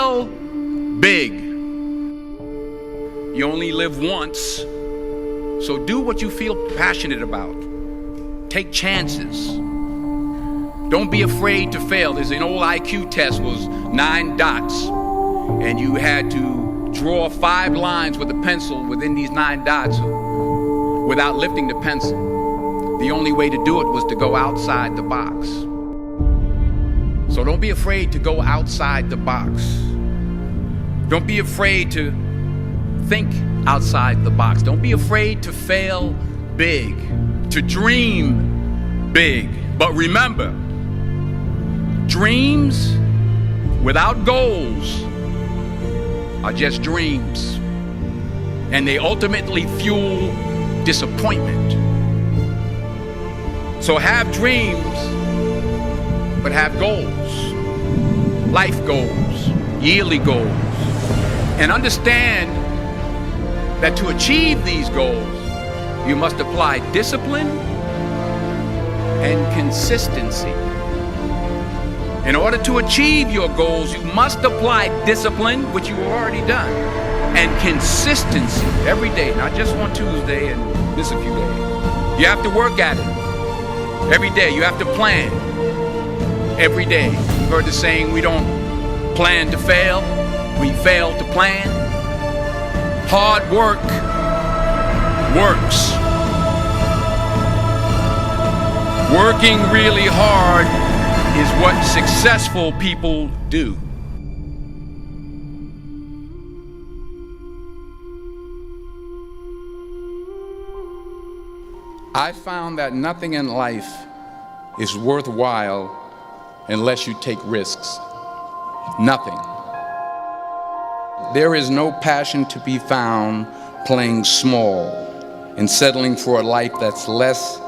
fail big. You only live once, so do what you feel passionate about. Take chances. Don't be afraid to fail. There's an old IQ test, was 9 dots, and you had to draw 5 lines with a pencil within these 9 dots without lifting the pencil. The only way to do it was to go outside the box. So don't be afraid to go outside the box. Don't be afraid to think outside the box. Don't be afraid to fail big, to dream big. But remember, dreams without goals are just dreams, and they ultimately fuel disappointment. So have dreams, but have goals, life goals, yearly goals, and understand that to achieve these goals, you must apply discipline and consistency. In order to achieve your goals, you must apply discipline, which you have already done, and consistency every day, not just on Tuesday and miss a few days. You have to work at it every day. You have to plan every day. You've heard the saying, we don't plan to fail, we fail to plan. Hard work works. Working really hard is what successful people do. I found that nothing in life is worthwhile unless you take risks. Nothing. There is no passion to be found playing small and settling for a life that's less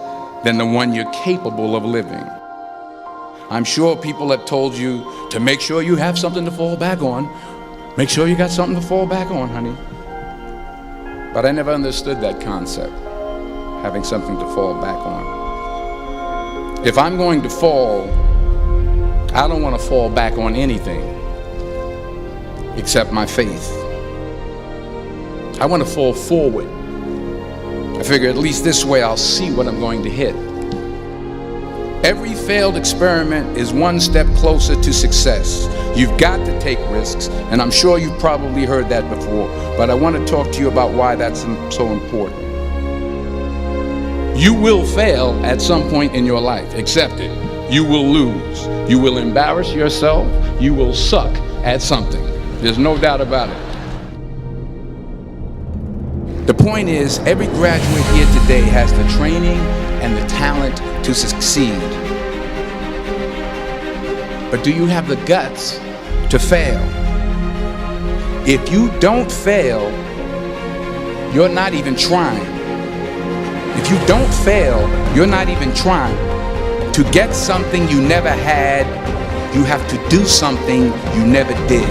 than the one you're capable of living. I'm sure people have told you to make sure you have something to fall back on. Make sure you got something to fall back on, honey. But I never understood that concept, having something to fall back on. If I'm going to fall, I don't want to fall back on anything except my faith. I want to fall forward. I figure at least this way I'll see what I'm going to hit. Every failed experiment is one step closer to success. You've got to take risks, and I'm sure you've probably heard that before, but I want to talk to you about why that's so important. You will fail at some point in your life. Accept it. You will lose. You will embarrass yourself. You will suck at something. There's no doubt about it. The point is, every graduate here today has the training and the talent to succeed. But do you have the guts to fail? If you don't fail, you're not even trying. If you don't fail, you're not even trying. To get something you never had, you have to do something you never did.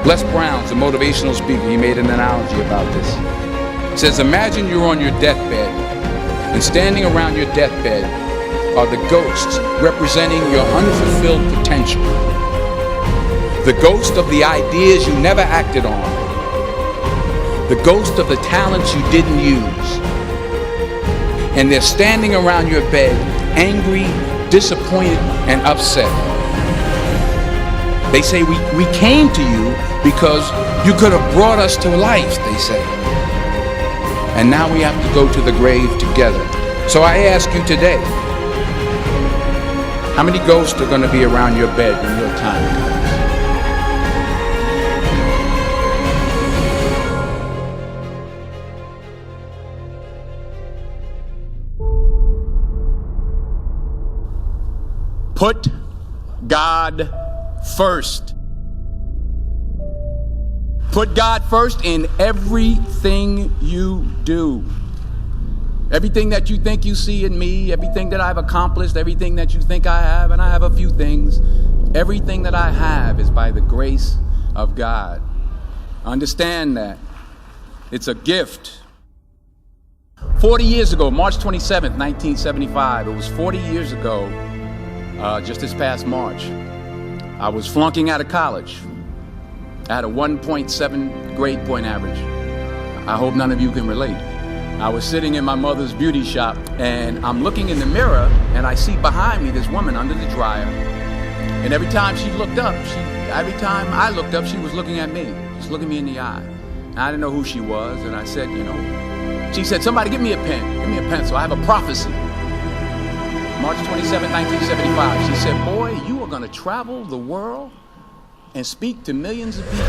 Les Brown's a motivational speaker. He made an analogy about this. He says, imagine you're on your deathbed, and standing around your deathbed are the ghosts representing your unfulfilled potential. The ghost of the ideas you never acted on. The ghost of the talents you didn't use. And they're standing around your bed, angry, disappointed, and upset. They say, we came to you because you could have brought us to life, they say. And now we have to go to the grave together. So I ask you today, how many ghosts are going to be around your bed when your time comes? Put God first. Put God first in everything you do. Everything that you think you see in me, everything that I've accomplished, everything that you think I have, and I have a few things, everything that I have is by the grace of God. Understand that. It's a gift. 40 years ago, March 27th, 1975, it was 40 years ago, just this past March, I was flunking out of college. I had a 1.7 grade point average. I hope none of you can relate. I was sitting in my mother's beauty shop and I'm looking in the mirror and I see behind me this woman under the dryer. And every time she looked up, every time I looked up, she was looking at me, just looking me in the eye. And I didn't know who she was, and I said, she said, somebody give me a pen, give me a pencil, I have a prophecy. March 27, 1975, she said, boy, you are gonna travel the world and speak to millions of people.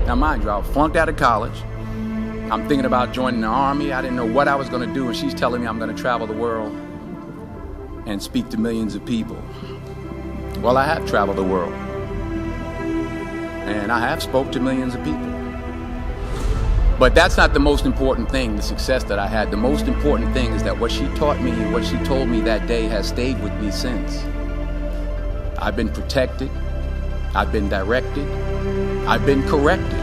Now mind you, I was flunked out of college. I'm thinking about joining the army. I didn't know what I was gonna do, and she's telling me I'm gonna travel the world and speak to millions of people. Well, I have traveled the world, and I have spoke to millions of people. But that's not the most important thing, the success that I had. The most important thing is that what she taught me and what she told me that day has stayed with me since. I've been protected, I've been directed, I've been corrected.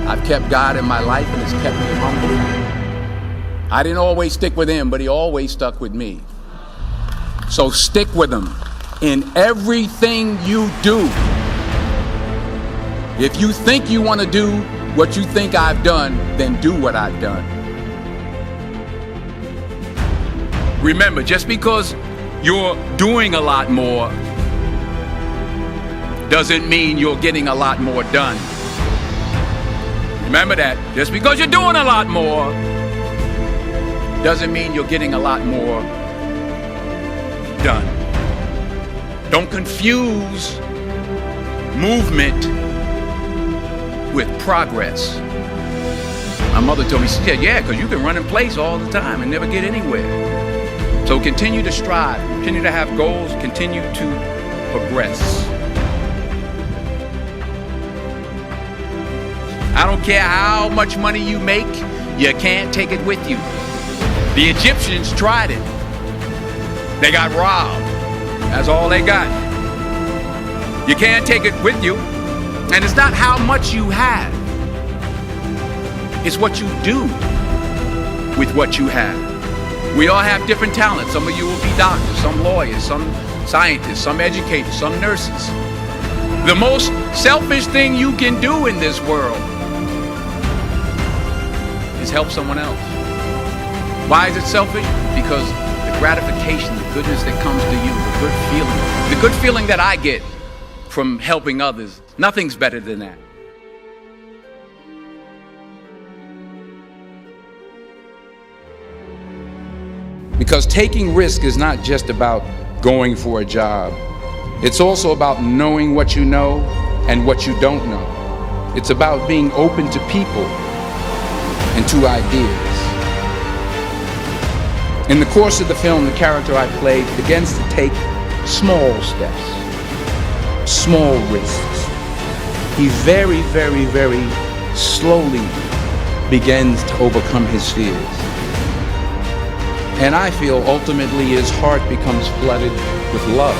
I've kept God in my life and it's kept me humble. I didn't always stick with him, but he always stuck with me. So stick with him in everything you do. If you think you want to do what you think I've done, then do what I've done. Remember, just because you're doing a lot more doesn't mean you're getting a lot more done. Remember that. Just because you're doing a lot more doesn't mean you're getting a lot more done. Don't confuse movement with progress. My mother told me, she said, yeah, because you can run in place all the time and never get anywhere. So continue to strive, continue to have goals, continue to progress. I don't care how much money you make, you can't take it with you. The Egyptians tried it. They got robbed. That's all they got. You can't take it with you. And it's not how much you have. It's what you do with what you have. We all have different talents. Some of you will be doctors, some lawyers, some scientists, some educators, some nurses. The most selfish thing you can do in this world is help someone else. Why is it selfish? Because the gratification, the goodness that comes to you, the good feeling that I get from helping others, nothing's better than that. Because taking risk is not just about going for a job. It's also about knowing what you know and what you don't know. It's about being open to people and to ideas. In the course of the film, the character I played begins to take small steps, small risks. He very, very, very slowly begins to overcome his fears. And I feel ultimately his heart becomes flooded with love.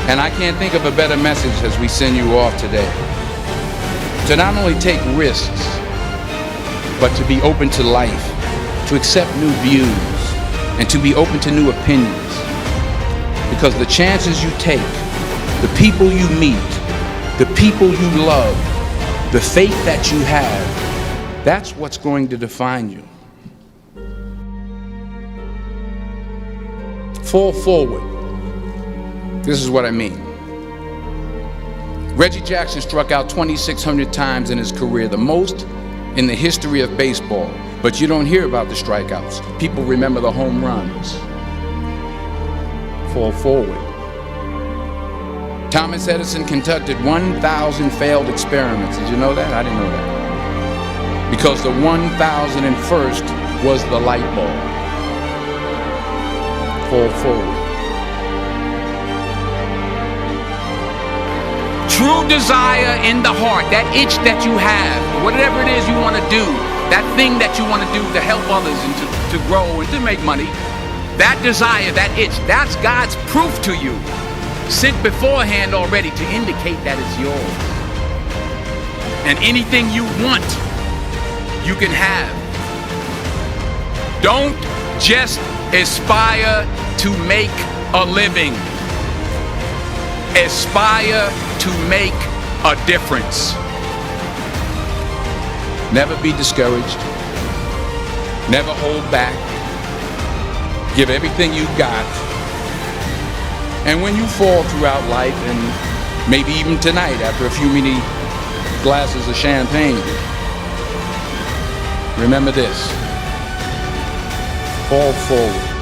And I can't think of a better message as we send you off today. To not only take risks, but to be open to life, to accept new views, and to be open to new opinions. Because the chances you take, the people you meet, the people you love, the faith that you have, that's what's going to define you. Fall forward. This is what I mean. Reggie Jackson struck out 2,600 times in his career, the most in the history of baseball. But you don't hear about the strikeouts. People remember the home runs. Fall forward. Thomas Edison conducted 1,000 failed experiments. Did you know that? I didn't know that. Because the 1,001st was the light bulb. Fall forward. True desire in the heart, that itch that you have, whatever it is you want to do, that thing that you want to do to help others and to grow and to make money, that desire, that itch, that's God's proof to you, sent beforehand already to indicate that it's yours. And anything you want, you can have. Don't just aspire to make a living. Aspire to make a difference. Never be discouraged. Never hold back. Give everything you got. And when you fall throughout life, and maybe even tonight after a few many glasses of champagne, remember this: fall forward.